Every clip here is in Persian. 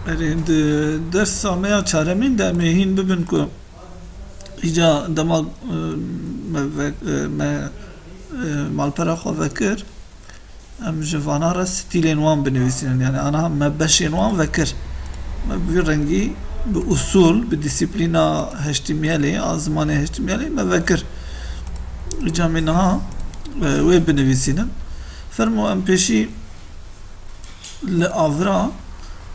رند درس سامیا چارمین ده مهین ببین که ایجا دماغ مالپرا خو وکر ام جوانا را ستیلین وان بنویسین یعنی انا ما بشین وان وکر ما برنگی به اصول به دیسیپلینا HTML آزمان HTML ما وکر ایجا منها وی بنویسینم فرمو ام پیشی لآورا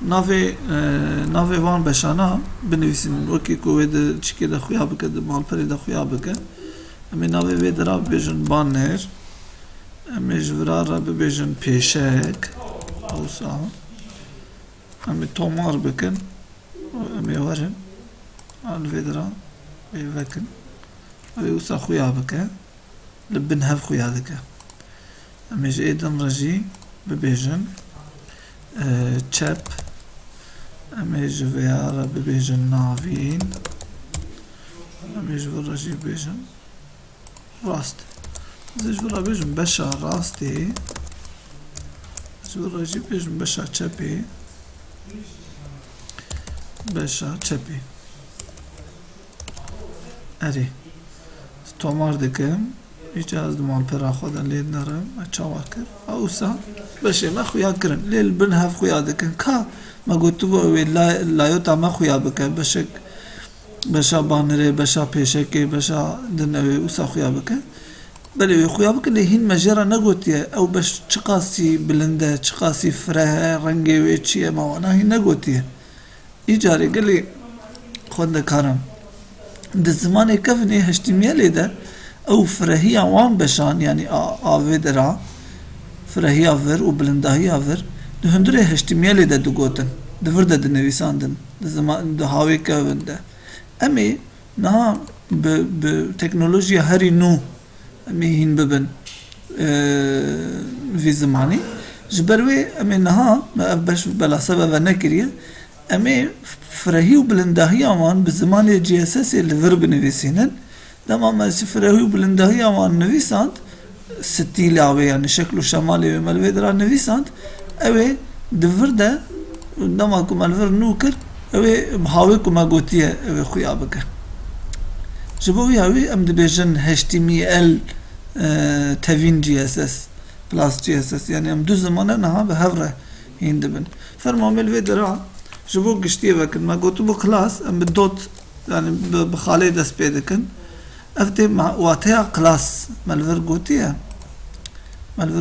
ناوی وان بشانا بنویسین وکی که وی ده چیکه ده خویا بکه ده مالپری ده خویا بکه امی ناوی وی درا بیجن بانر امی جورا را ببیجن پیشک اوسا امی تومار بکن امی ورن آن وی درا وی وکن وی اوسا خویا بکه لبن هف خویا دکه امی جه ایدن رجی ببیجن چپ امی جویا را ببیجن ناوین امی جویا رجی ببیجن راست جویا ببیجن بشا راستی جویا رجی ببیجن بشا چپی بشا چپی اری تومار دکم ایچ از دمان پرا خودن لید نرم چاوا کر اوسا بشه ما خویا کرن لیل بن هف خویا دکن کا ما گوتو وی لایوتا ما خویا بکن بشک بشا بانره بشا پیشکی بشا دنوی اوسا خویا بکن بله وی خویا بکن لهین مجرا نگوتیه او بش چقاسی بلنده چقاسی فره رنگی وی چیه ما وانا هی نگوتیه ایجاری گلی خود کارم ده زمان کفنی HTML ده او فرهیا وان بشان یعنی آوه درا فرهیا ور و بلندهیا ور ده هندره HTML ده دو گوتن ده ورده ده نویساندن ده زمان ده هاوی که ونده امی نه به تکنولوژی هری نو امی هین ببن وی زمانی جبروی امی نه ما بش بلا سبب نکریه امی فرهی و بلندهیا وان به زمان GSS لور بنویسینن دما ما فرهی و بلندهی آوان نویساند ستیل آوه یعنی شکل و شمالی و ملوی درا نویساند اوه دور ده دما که ملور نو کر اوه بحاوه که ما گوتیه اوه خویا بکر جبوی اوه ام دبیجن HTML تاوین GSS پلاس GSS یعنی ام دو زمانه نها به هفره هین دبن فرما ملوی درا جبو گشتیه وکن ما گوتو بو کلاس ام بدوت یعنی بخاله دست پیدا کن افته واتها كلاس مالفر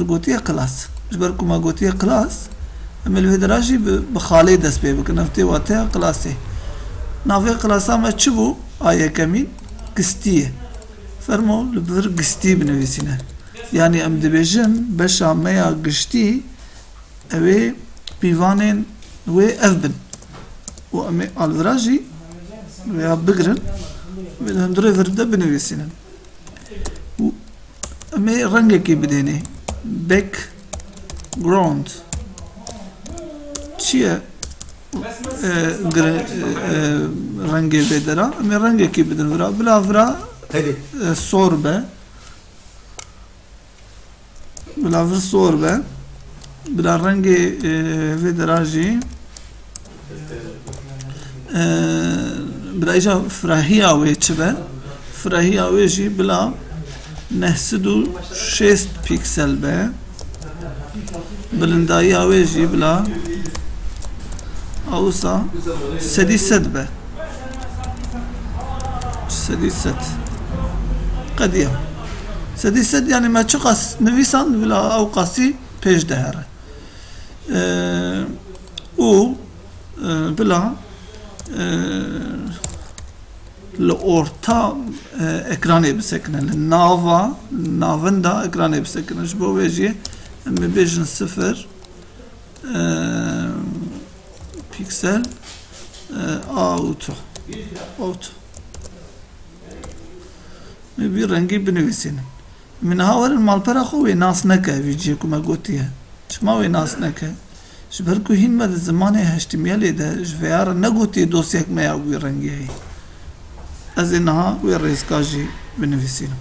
قوتيه كلاس جبركم ما قوتيه كلاس اما الفدراجي بخالي دس بي بكن افته واتها كلاسي نافي كلاسا ما تشبو ايه كمين قستيه فرمو لبر قستي بنويسينه يعني ام دبيجن بشا ميا قشتي اوي بيوانين وي افبن و امي الفراجي ويا بقرن هندره ورده بنویسینن امی رنگ کی بدینه بک گراوند چیه رنگ بدرا امی رنگ کی بدن ورا بلا ورا سوربه بلا ور سوربه بلا رنگ ودراجی برایجا فرهیا وی چبه فرهیا وی جی بلا 96 پیکسل به بلندایی وی جی بلا اوسا 300 به 300 قدیم 300 یعنی ما چقاس نویسان بلا او قاسی پیش دهره او بلا لورتا اکرانی بسکنه ناوندا اکرانی بسکنه جبو ویجی مبیجن 0 پیکسل اوتو مبی رنگی بنویسین من هاور المالپرا خوی ناس نکه ویجی کما گوتیه چما وی ناس نکه جبرکو هین مد زمان HTML ده جویار نگوتی دوسیک میا وی رنگی هی از اینها وی ریسکاجی بنویسینم